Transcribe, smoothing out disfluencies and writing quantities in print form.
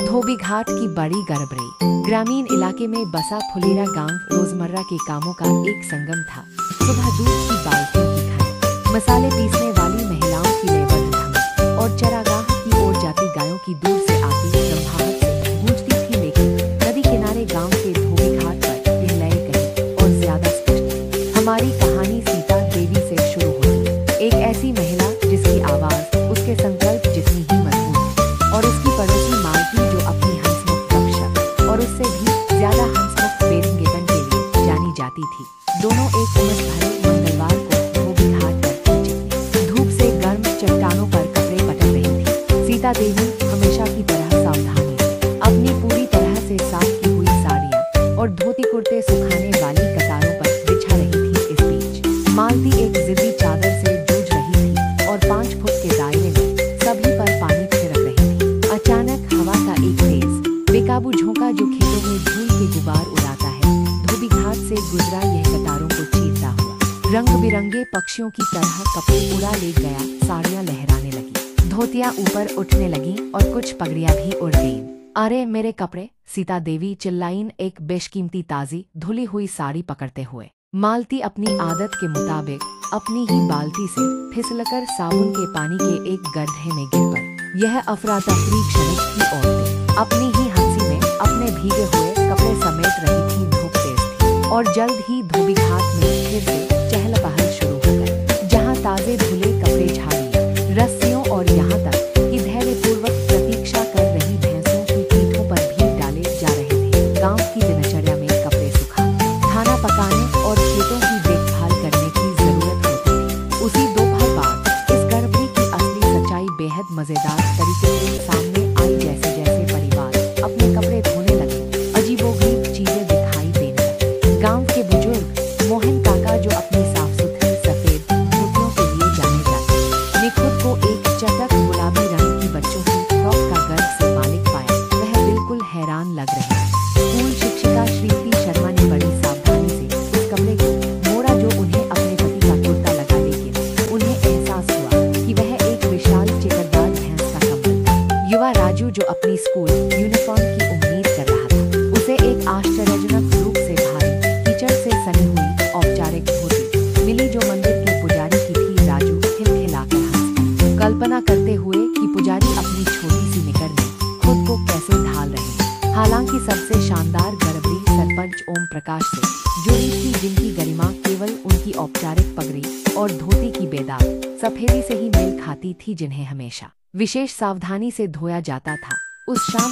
धोबी घाट की बड़ी गड़बड़ी। ग्रामीण इलाके में बसा फुलेरा गांव रोजमर्रा के कामों का एक संगम था। सुबह दूध की बाल्टियों की खन, मसाले पीसने वाली महिलाओं की लेबर धमक और चरागाह की ओर जाती गायों की दूर से आती रंभाहट से गूंजती थी। लेकिन नदी किनारे गांव के धोबी घाट पर यह लय कहीं और ज्यादा स्पष्ट थी। हमारी कहानी सीता देवी से शुरू होती। एक ऐसी महिला जिसकी आवाज उसके संकल्प जितनी ही मजबूत थी, और उसकी पड़ोसी मालती जो अपनी हंसमुख रक्षक और उससे भी ज्यादा हंसमुख बेरंगेपन के लिए जानी जाती थी। दोनों एक उमस भरे मंगलवार को धोबी घाट पर पहुंचे। धूप से गर्म चट्टानों पर कपड़े पटक रही थी। सीता देवी हमेशा की तरह सावधानी से अपनी पूरी तरह से साफ की हुई साड़ियां और धोती कुर्ते सुखाने वाली कतारों पर बिछा रही थी। इस बीच मालती एक जिद्दी चादर से जूझ रही थी और 5 फुट के दायरे में सभी पर पानी छिड़क रही थी। अचानक हवा का एक तेज बेकाबू झोंका जो खेतों में धूल के गुबार उड़ाता है, धोबी घाट से गुजरा। यह कतारों को चीरता हुआ रंग बिरंगे पक्षियों की तरह कपड़े उड़ा ले गया। साड़ियां लहराने लगी, धोतियां ऊपर उठने लगीं और कुछ पगड़ियां भी उड़ गईं। अरे मेरे कपड़े! सीता देवी चिल्लाईं, एक बेशकीमती ताजी धुली हुई साड़ी पकड़ते हुए। मालती अपनी आदत के मुताबिक अपनी ही बाल्टी से फिसलकर साबुन के पानी के एक गड्ढे में गिर पड़ी। यह अफरा तफरी क्षणिक थी। औरतें अपनी ही हंसी में अपने भीगे हुए कपड़े समेट रही थीं। धूप तेज थी और जल्द ही धोबी घाट में फिर से चहल पहल शुरू हो गई, जहां ताजे धुले कपड़े झाड़ियों, रस्सियों और यहाँ तक कि धैर्यपूर्वक प्रतीक्षा कर रही भैंसों की पीठों पर भी डाले जा रहे थे। गांव की दिनचर्या में कपड़े सुखाने, खाना पकाने और खेतों की देखभाल करने की जरूरत होती थी। उसी दोपहर बाद इस गड़बड़ी की असली सच्चाई बेहद मजेदार तरीके से सामने आई। जैसे जैसे परिवार अपने कपड़े धोने लगे, अजीबोगरीब चीजें दिखाई देने लगी। गांव के बुजुर्ग मोहन काका जो अपनी साफ सुथरी सफेद धोतियों के लिए जाने जाते ने खुद को एक चटक गुलाबी रंग की बच्चों की फ्रॉक का गर्व से मालिक पाया। वह बिल्कुल हैरान लग रहे थे। स्कूल शिक्षिका श्रीमती शर्मा ने बड़ी सावधानी से उस कपड़े को मोड़ा जो उन्हें अपने पति का कुर्ता लगा। लेकिन उन्हें एहसास हुआ कि वह एक विशाल चिकनदार भैंस का कंबल था। युवा राजू जो अपनी स्कूल यूनिफॉर्म की उम्मीद कर रहा था, उसे एक आश्चर्यजनक रूप से भारी कीचड़ से सनी हुई औपचारिक धोती मिली जो मंदिर के पुजारी की थी। राजू खिलखिलाकर हंसा, कल्पना करते हुए कि पुजारी अपनी छोटी सी निकर में खुद को कैसे ढाल रहे हैं। हालांकि सबसे शानदार गड़बड़ी सरपंच ओम प्रकाश से जुड़ी थी, जिनकी गरिमा केवल उनकी औपचारिक पगड़ी और धोती की बेदाग सफेदी से ही मेल खाती थी, जिन्हें हमेशा विशेष सावधानी से धोया जाता था। उस शाम